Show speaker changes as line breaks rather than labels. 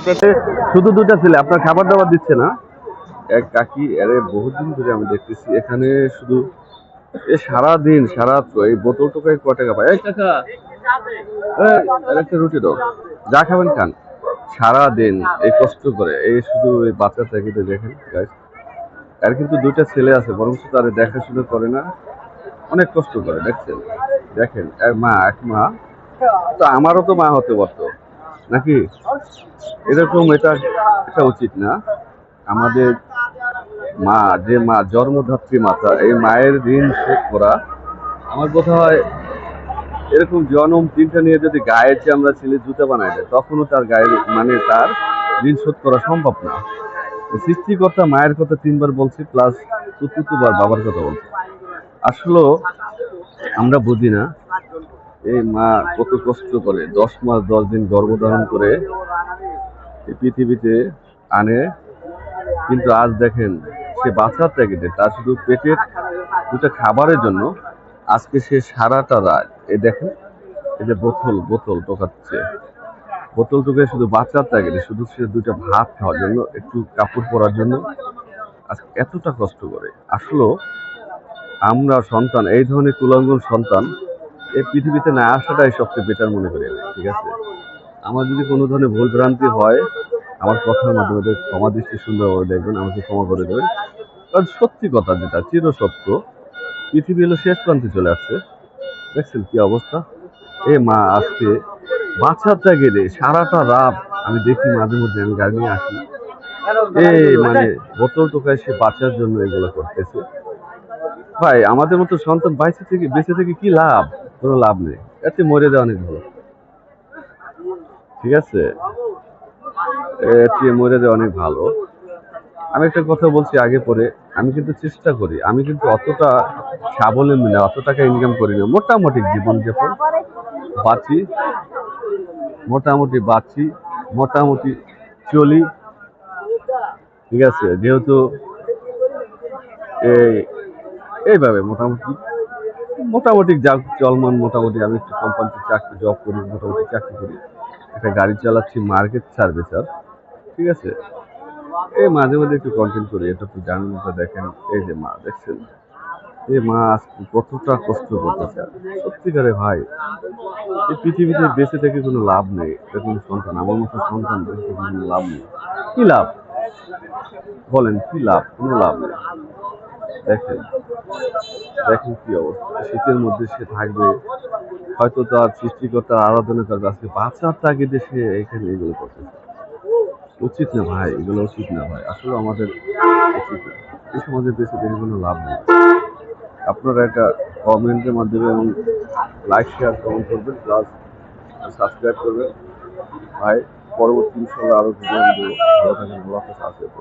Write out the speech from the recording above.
আপনাদের শুধু দুটা ছেলে, আপনার খাবার দাবার দিচ্ছে না? এক কাকি, আরে বহুদিন ধরে আমি দেখতেছি এখানে শুধু সারা দিন সারা এই বোতল টোকায় ক টাকা পায়। এই কাকা, আর একটা রুটি দাও, যা খাবেন খান। সারা দিন এই কষ্ট করে এই শুধু এই বাচ্চা থেকে দেখেন guys, আর কিন্তু দুইটা ছেলে আছে বরং তারা দেখাশোনা করে না, অনেক কষ্ট করে দেখছেন। দেখেন আর মা, এক মা তো আমারও তো মা হতে পারতো নাকি? এরকম এটা এটা উচিত না। আমাদের মা, যে মা জন্মধাত্রী মাতা, এই মায়ের ঋণ শোধ করা আমার বোধ হয়, এরকম জনম তিনটা নিয়ে যদি গায়ের যে আমরা ছেলে জুতা বানাই দেয় তখনও তার গায়ের মানে তার ঋণ শোধ করা সম্ভব না। সৃষ্টিকর্তা মায়ের কথা তিনবার বলছি, প্লাস চতুর্থবার বাবার কথা বলছি। আসলে আমরা বুঝি না এই মা কত কষ্ট করে 10 মাস 10 দিন গর্ভধারণ করে এই পৃথিবীতে আনে, কিন্তু আজ দেখেন সে বাঁচার তাগিদে তার শুধু পেটের দুটা খাবারের জন্য আজকে সে সারাটা রাত এই দেখেন, এই যে বোতল বোতল টোকাচ্ছে, বোতল টোকে শুধু বাঁচার তাগিদে, শুধু সে দুইটা ভাত খাওয়ার জন্য, একটু কাপড় পরার জন্য আজকে এতটা কষ্ট করে। আসলে আমরা সন্তান, এই ধরনের কুলাঙ্গন সন্তান এই পৃথিবীতে না আসাটাই সবচেয়ে বেটার মনে করি আমি, ঠিক আছে? আমার যদি কোনো ধরনের ভুল ভ্রান্তি হয় আমার কথার মাধ্যমে ক্ষমা দৃষ্টি সুন্দরভাবে দেখবেন, আমাকে ক্ষমা করে দেবেন। কারণ সত্যি কথা যেটা চিরসত্য, পৃথিবী হলো শেষ প্রান্তে চলে আসছে। দেখছেন কি অবস্থা? এ মা আজকে বাচ্চাটা গেলে সারাটা রাত আমি দেখি, মাঝে মধ্যে আমি গাড়ি নিয়ে আসি, মানে বোতল টোকায় সে বাঁচার জন্য এগুলো করতেছে। ভাই আমাদের মতো সন্তান বেঁচে থেকে কি লাভ? কোনো লাভ নেই, এতে মরে যাওয়া অনেক ভালো, ঠিক আছে? এতে মরে যাওয়া অনেক ভালো। আমি একটা কথা বলছি আগে পরে, আমি কিন্তু চেষ্টা করি, আমি কিন্তু অতটা স্বাবলম্বী না, অত টাকা ইনকাম করি না, মোটামুটি জীবনযাপন বাঁচি, মোটামুটি চলি, ঠিক আছে? যেহেতু এই এইভাবে মোটামুটি মোটামুটি যা চলমান, মোটামুটি আমি একটু কোম্পানিতে চাকরি জব করি, মোটামুটি চাকরি করি, একটা গাড়ি চালাচ্ছি, মার্কেট সার্ভিসার, ঠিক আছে? এই মাঝে মাঝে একটু কন্টেন্ট করি, এটা তো জানেন, তো দেখেন এই যে মা দেখছেন, এই মা আজকে কতটা কষ্ট করতেছে। সত্যিকারে ভাই এই পৃথিবীতে বেঁচে থেকে কোনো লাভ নেই। এরকম সন্তান, আমার মতো সন্তান বেঁচে থেকে কোনো লাভ নেই। কি লাভ বলেন, কি লাভ? কোনো লাভ নেই। দেখেন দেখেন কি অবস্থা, শীতের মধ্যে সে থাকবে, হয়তো তার সৃষ্টিকর্তার আরাধনা করবে, আজকে বাচ্চার তাগিদে সে এখানে এগুলো করতেছে। উচিত না ভাই, এগুলো উচিত না ভাই, আসলে আমাদের উচিত না। এই সমাজে বেঁচে থেকে কোনো লাভ নেই। আপনারা একটা কমেন্টের মাধ্যমে এবং লাইক শেয়ার কমেন্ট করবেন, প্লাস সাবস্ক্রাইব করবেন ভাই। পরবর্তী ইনশাআল্লাহ আরো ভিডিও দেবো। ভালো থাকেন, আল্লাহ হাফেজ।